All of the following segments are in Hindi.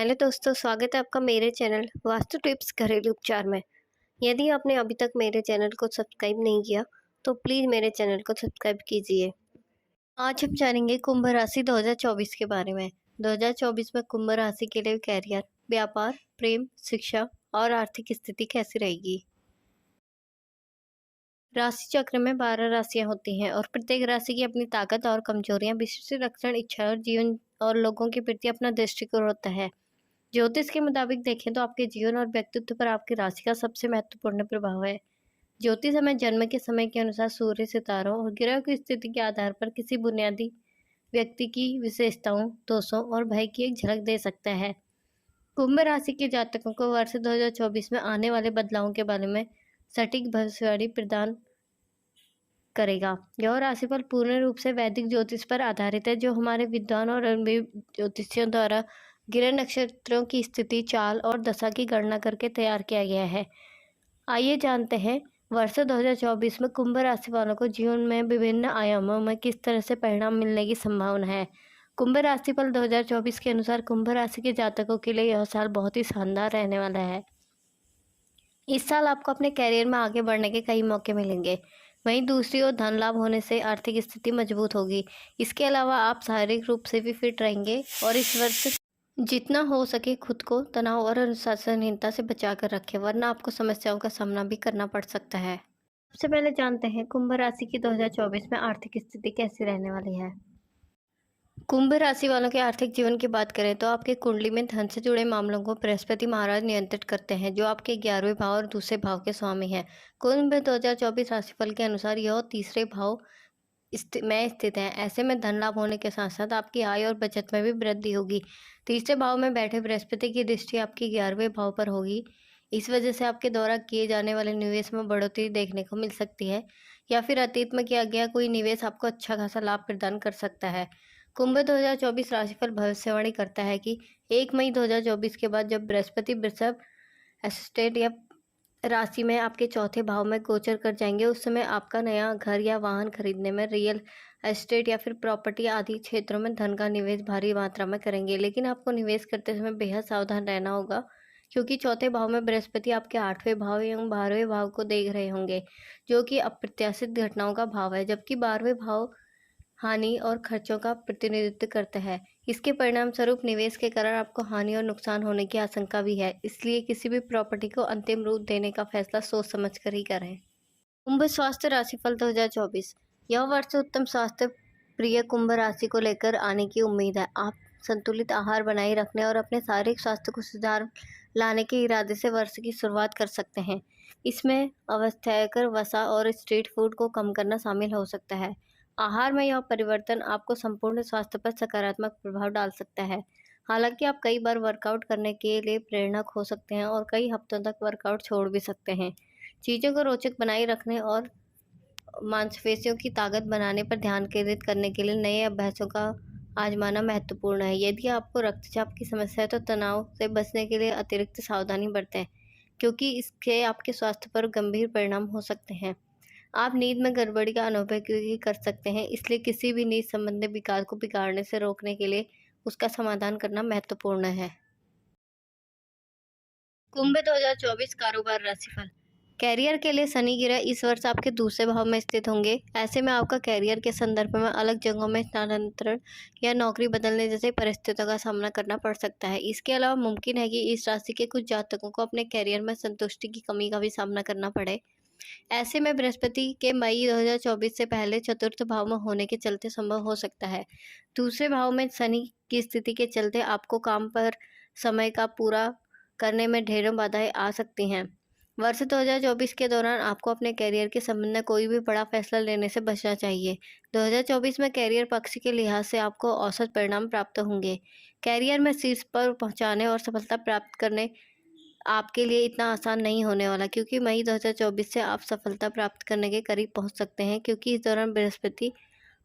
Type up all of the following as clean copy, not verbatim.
हेलो दोस्तों, स्वागत है आपका मेरे चैनल वास्तु टिप्स घरेलू उपचार में। यदि आपने अभी तक मेरे चैनल को सब्सक्राइब नहीं किया तो प्लीज़ मेरे चैनल को सब्सक्राइब कीजिए। आज हम जानेंगे कुंभ राशि 2024 के बारे में। 2024 में कुंभ राशि के लिए कैरियर, व्यापार, प्रेम, शिक्षा और आर्थिक स्थिति कैसी रहेगी। राशि चक्र में 12 राशियां होती हैं और प्रत्येक राशि की अपनी ताकत और कमजोरियां, विशिष्ट लक्षण, इच्छा और जीवन और लोगों के प्रति अपना दृष्टिकोण होता है। ज्योतिष के मुताबिक देखें तो आपके जीवन और व्यक्तित्व पर आपकी राशि का सबसे महत्वपूर्ण प्रभाव है। ज्योतिष हमें जन्म के समय के अनुसार सूर्य, सितारों और ग्रह की स्थिति के आधार पर किसी बुनियादी व्यक्ति की विशेषताओं, दोषों और भय की एक झलक दे सकता है। कुंभ राशि के जातकों को वर्ष 2024 में आने वाले बदलावों के बारे में सटीक भविष्यवाणी प्रदान करेगा। यह राशिफल पूर्ण रूप से वैदिक ज्योतिष पर आधारित है, जो हमारे विद्वान और अनुभवी ज्योतिषियों द्वारा ग्रह नक्षत्रों की स्थिति, चाल और दशा की गणना करके तैयार किया गया है। आइए जानते हैं वर्ष 2024 में कुंभ राशि वालों को जीवन में विभिन्न आयामों में किस तरह से परिणाम मिलने की संभावना है। कुंभ राशिफल 2024 के अनुसार कुंभ राशि के जातकों के लिए यह साल बहुत ही शानदार रहने वाला है। इस साल आपको अपने कैरियर में आगे बढ़ने के कई मौके मिलेंगे। वहीं दूसरी ओर धन लाभ होने से आर्थिक स्थिति मजबूत होगी। इसके अलावा आप शारीरिक रूप से भी फिट रहेंगे और इस वर्ष जितना हो सके खुद को तनाव और अनुशासनहीनता से बचा कर रखें, वरना आपको समस्याओं का सामना भी करना पड़ सकता है। सबसे पहले जानते हैं कुंभ राशि की 2024 में आर्थिक स्थिति कैसी रहने वाली है। कुंभ राशि वालों के आर्थिक जीवन की बात करें तो आपके कुंडली में धन से जुड़े मामलों को बृहस्पति महाराज नियंत्रित करते हैं, जो आपके 11वें भाव और दूसरे भाव के स्वामी हैं। कुंभ 2024 राशिफल के अनुसार यह तीसरे भाव में स्थित है। ऐसे में धन लाभ होने के साथ साथ आपकी आय और बचत में भी वृद्धि होगी। तीसरे भाव में बैठे बृहस्पति की दृष्टि आपके 11वें भाव पर होगी। इस वजह से आपके द्वारा किए जाने वाले निवेश में बढ़ोतरी देखने को मिल सकती है, या फिर अतीत में किया गया कोई निवेश आपको अच्छा खासा लाभ प्रदान कर सकता है। कुंभ 2024 राशिफल भविष्यवाणी करता है कि 1 मई 2024 के बाद जब बृहस्पति वृषभ एस्टेट या राशि में आपके चौथे भाव में गोचर कर जाएंगे, उस समय आपका नया घर या वाहन खरीदने में, रियल एस्टेट या फिर प्रॉपर्टी आदि क्षेत्रों में धन का निवेश भारी मात्रा में करेंगे। लेकिन आपको निवेश करते समय बेहद सावधान रहना होगा, क्योंकि चौथे भाव में बृहस्पति आपके 8वें भाव एवं 12वें भाव को देख रहे होंगे, जो कि अप्रत्याशित घटनाओं का भाव है, जबकि 12वें भाव हानि और खर्चों का प्रतिनिधित्व करता है। इसके परिणाम स्वरूप निवेश के कारण आपको हानि और नुकसान होने की आशंका भी है, इसलिए किसी भी प्रॉपर्टी को अंतिम रूप देने का फैसला सोच समझ कर ही करें। कुंभ स्वास्थ्य राशिफल 2024। यह वर्ष उत्तम स्वास्थ्य प्रिय कुंभ राशि को लेकर आने की उम्मीद है। आप संतुलित आहार बनाए रखने और अपने शारीरिक स्वास्थ्य को सुधार लाने के इरादे से वर्ष की शुरुआत कर सकते हैं। इसमें अवस्थाकर वसा और स्ट्रीट फूड को कम करना शामिल हो सकता है। आहार में यह परिवर्तन आपको संपूर्ण स्वास्थ्य पर सकारात्मक प्रभाव डाल सकता है। हालांकि आप कई बार वर्कआउट करने के लिए प्रेरणा खो सकते हैं और कई हफ्तों तक वर्कआउट छोड़ भी सकते हैं। चीज़ों को रोचक बनाए रखने और मांसपेशियों की ताकत बनाने पर ध्यान केंद्रित करने के लिए नए अभ्यासों का आजमाना महत्वपूर्ण है। यदि आपको रक्तचाप की समस्या है तो तनाव से बचने के लिए अतिरिक्त सावधानी बरतें, क्योंकि इसके आपके स्वास्थ्य पर गंभीर परिणाम हो सकते हैं। आप नींद में गड़बड़ी का अनुभव भी कर सकते हैं, इसलिए किसी भी नींद संबंधी विकार को बिगाड़ने से रोकने के लिए उसका समाधान करना महत्वपूर्ण है। कुंभ 2024 कारोबार राशिफल। कैरियर के लिए शनि ग्रह इस वर्ष आपके दूसरे भाव में स्थित होंगे। ऐसे में आपका कैरियर के संदर्भ में अलग जगहों में स्थानांतरण या नौकरी बदलने जैसे परिस्थितियों का सामना करना पड़ सकता है। इसके अलावा मुमकिन है कि इस राशि के कुछ जातकों को अपने कैरियर में संतुष्टि की कमी का भी सामना करना पड़े। ऐसे में बृहस्पति के मई 2024 से पहले चतुर्थ भाव में होने के चलते संभव हो सकता है। दूसरे भाव में शनि की स्थिति के चलते आपको काम पर समय का पूरा करने में ढेरों बाधाएं आ सकती हैं। वर्ष 2024 के दौरान आपको अपने कैरियर के संबंध में कोई भी बड़ा फैसला लेने से बचना चाहिए। 2024 में कैरियर पक्ष के लिहाज से आपको औसत परिणाम प्राप्त होंगे। कैरियर में शीर्ष पर पहुंचाने और सफलता प्राप्त करने आपके लिए इतना आसान नहीं होने वाला, क्योंकि मई 2024 से आप सफलता प्राप्त करने के करीब पहुंच सकते हैं, क्योंकि इस दौरान बृहस्पति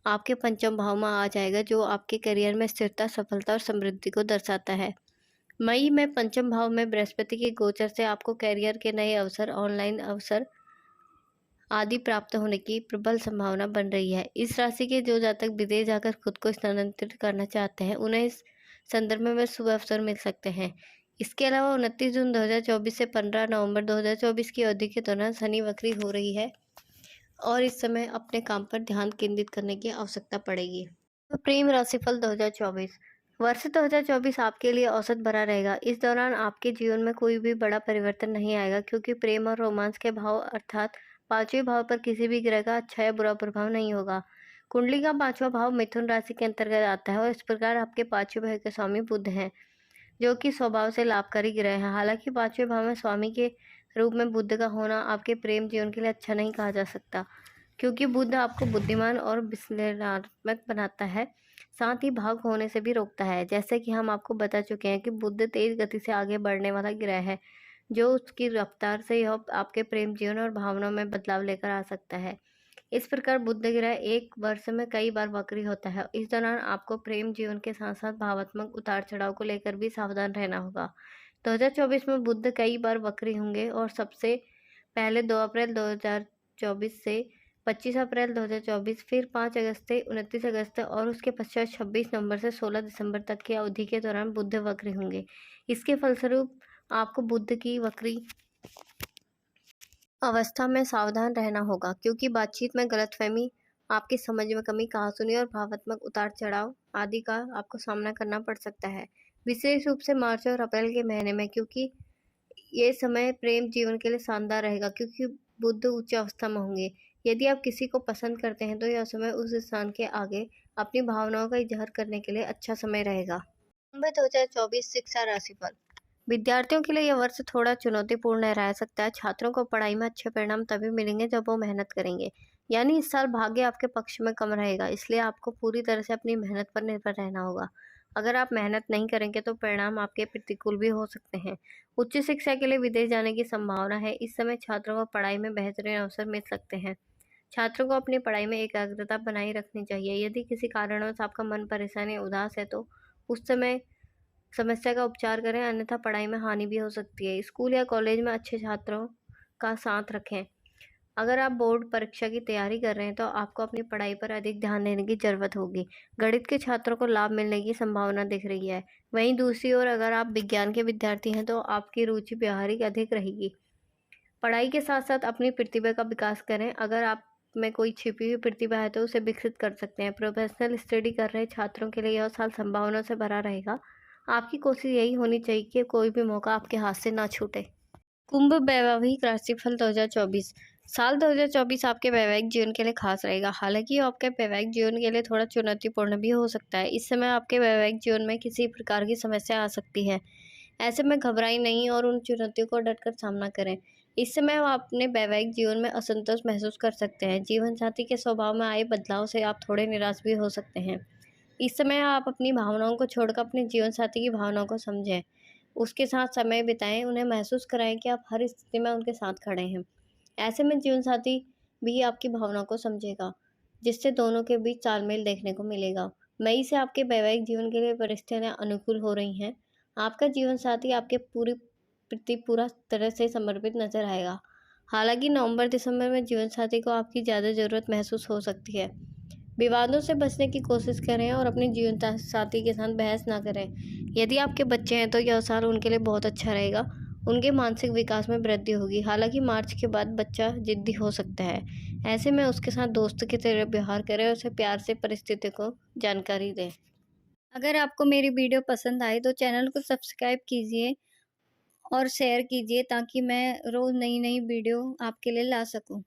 आपके पंचम भाव में आ जाएगा, जो आपके करियर में स्थिरता, सफलता और समृद्धि को दर्शाता है। मई में पंचम भाव में बृहस्पति के गोचर से आपको कैरियर के नए अवसर, ऑनलाइन अवसर आदि प्राप्त होने की प्रबल संभावना बन रही है। इस राशि के जो जातक विदेश जाकर खुद को स्थानांतरित करना चाहते हैं, उन्हें संदर्भ में शुभ अवसर मिल सकते हैं। इसके अलावा 29 जून 2024 से 15 नवंबर 2024 की अवधि के दौरान शनि वक्री हो रही है और इस समय अपने काम पर ध्यान केंद्रित करने की आवश्यकता पड़ेगी। तो प्रेम राशिफल 2024 वर्ष 2024 आपके लिए औसत भरा रहेगा। इस दौरान आपके जीवन में कोई भी बड़ा परिवर्तन नहीं आएगा, क्योंकि प्रेम और रोमांस के भाव अर्थात पांचवें भाव पर किसी भी ग्रह का अच्छा या बुरा प्रभाव नहीं होगा। कुंडली का पांचवा भाव मिथुन राशि के अंतर्गत आता है और इस प्रकार आपके पांचवें भाव के स्वामी बुध हैं, जो कि स्वभाव से लाभकारी ग्रह है। हालांकि पांचवें भाव में स्वामी के रूप में बुध का होना आपके प्रेम जीवन के लिए अच्छा नहीं कहा जा सकता, क्योंकि बुध आपको बुद्धिमान और विश्लेषणात्मक बनाता है, साथ ही भाग होने से भी रोकता है। जैसे कि हम आपको बता चुके हैं कि बुध तेज गति से आगे बढ़ने वाला ग्रह है, जो उसकी रफ्तार से यह आपके प्रेम जीवन और भावनाओं में बदलाव लेकर आ सकता है। इस प्रकार बुध ग्रह एक वर्ष में कई बार वक्री होता है। इस दौरान आपको प्रेम जीवन के साथ साथ भावात्मक उतार चढ़ाव को लेकर भी सावधान रहना होगा। 2024 में बुध कई बार वक्री होंगे और सबसे पहले 2 अप्रैल 2024 से 25 अप्रैल 2024, फिर 5 अगस्त से 29 अगस्त और उसके पश्चात 26 नवंबर से 16 दिसंबर तक की अवधि के दौरान बुध वक्री होंगे। इसके फलस्वरूप आपको बुध की वक्री अवस्था में सावधान रहना होगा, क्योंकि बातचीत में गलतफहमी, आपकी समझ में कमी, कहासुनी और भावात्मक उतार चढ़ाव आदि का आपको सामना करना पड़ सकता है, विशेष रूप से मार्च और अप्रैल के महीने में, क्योंकि ये समय प्रेम जीवन के लिए शानदार रहेगा, क्योंकि बुध उच्च अवस्था में होंगे। यदि आप किसी को पसंद करते हैं तो यह समय उस इंसान के आगे अपनी भावनाओं का इजहार करने के लिए अच्छा समय रहेगा। 2024 शिक्षा राशिफल विद्यार्थियों के लिए यह वर्ष थोड़ा चुनौतीपूर्ण रह सकता है। छात्रों को पढ़ाई में अच्छे परिणाम तभी मिलेंगे जब वो मेहनत करेंगे, यानी इस साल भाग्य आपके पक्ष में कम रहेगा, इसलिए आपको पूरी तरह से अपनी मेहनत पर निर्भर रहना होगा। अगर आप मेहनत नहीं करेंगे तो परिणाम आपके प्रतिकूल भी हो सकते हैं। उच्च शिक्षा के लिए विदेश जाने की संभावना है। इस समय छात्रों को पढ़ाई में बेहतरीन अवसर मिल सकते हैं। छात्रों को अपनी पढ़ाई में एकाग्रता बनाए रखनी चाहिए। यदि किसी कारणवश आपका मन परेशान या उदास है तो उस समय समस्या का उपचार करें, अन्यथा पढ़ाई में हानि भी हो सकती है। स्कूल या कॉलेज में अच्छे छात्रों का साथ रखें। अगर आप बोर्ड परीक्षा की तैयारी कर रहे हैं तो आपको अपनी पढ़ाई पर अधिक ध्यान देने की जरूरत होगी। गणित के छात्रों को लाभ मिलने की संभावना दिख रही है। वहीं दूसरी ओर अगर आप विज्ञान के विद्यार्थी हैं तो आपकी रुचि व्यवहारिक अधिक रहेगी। पढ़ाई के साथ साथ अपनी प्रतिभा का विकास करें। अगर आप में कोई छिपी हुई प्रतिभा है तो उसे विकसित कर सकते हैं। प्रोफेशनल स्टडी कर रहे छात्रों के लिए यह साल संभावनाओं से भरा रहेगा। आपकी कोशिश यही होनी चाहिए कि कोई भी मौका आपके हाथ से ना छूटे। कुंभ वैवाहिक राशिफल 2024 साल 2024 आपके वैवाहिक जीवन के लिए खास रहेगा। हालांकि आपके वैवाहिक जीवन के लिए थोड़ा चुनौतीपूर्ण भी हो सकता है। इस समय आपके वैवाहिक जीवन में किसी प्रकार की समस्या आ सकती है। ऐसे में घबराएं नहीं और उन चुनौतियों को डटकर सामना करें। इस समय आप अपने वैवाहिक जीवन में असंतोष महसूस कर सकते हैं। जीवन साथी के स्वभाव में आए बदलाव से आप थोड़े निराश भी हो सकते हैं। इस समय आप अपनी भावनाओं को छोड़कर अपने जीवन साथी की भावनाओं को समझें, उसके साथ समय बिताएं, उन्हें महसूस कराएं कि आप हर स्थिति में उनके साथ खड़े हैं। ऐसे में जीवन साथी भी आपकी भावनाओं को समझेगा, जिससे दोनों के बीच तालमेल देखने को मिलेगा। मई से आपके वैवाहिक जीवन के लिए परिस्थितियां अनुकूल हो रही हैं। आपका जीवन साथी आपके पूरी प्रति पूरा तरह से समर्पित नजर आएगा। हालांकि नवंबर दिसंबर में जीवन साथी को आपकी ज़्यादा ज़रूरत महसूस हो सकती है। विवादों से बचने की कोशिश करें और अपने जीवन साथी के साथ बहस ना करें। यदि आपके बच्चे हैं तो यह साल उनके लिए बहुत अच्छा रहेगा। उनके मानसिक विकास में वृद्धि होगी। हालांकि मार्च के बाद बच्चा जिद्दी हो सकता है। ऐसे में उसके साथ दोस्त की तरह व्यवहार करें और उसे प्यार से परिस्थिति को जानकारी दें। अगर आपको मेरी वीडियो पसंद आए तो चैनल को सब्सक्राइब कीजिए और शेयर कीजिए, ताकि मैं रोज़ नई नई वीडियो आपके लिए ला सकूं।